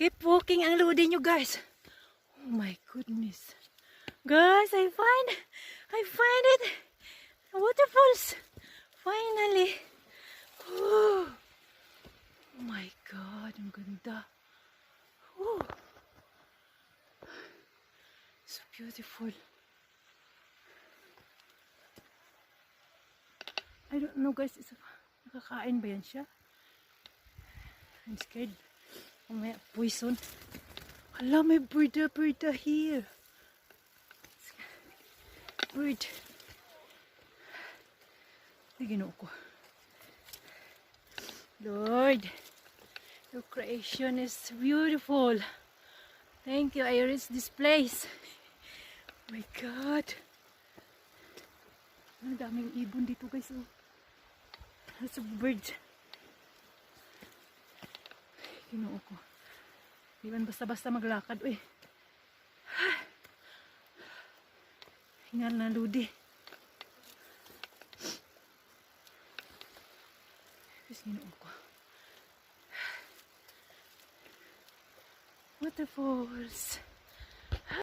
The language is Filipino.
Keep walking ang Lodi nyo, guys. Oh my goodness. Guys, I find it. Waterfalls. Finally. Oh my God, ang ganda. Oh. So beautiful. I don't know, guys. Nakakain ba yan siya? I'm scared. May poison. Hala, may bird here. Bird. Ay, ginoo ko. Lord, your creation is beautiful. Thank you. I reached this place. Oh my God. Ang daming ibon dito, guys. Oh. Lots of birds. Ginoo ko. Di man basta-basta maglakad. Uy. Hingal na Lodi. Tapos ginoo ko. Waterfalls.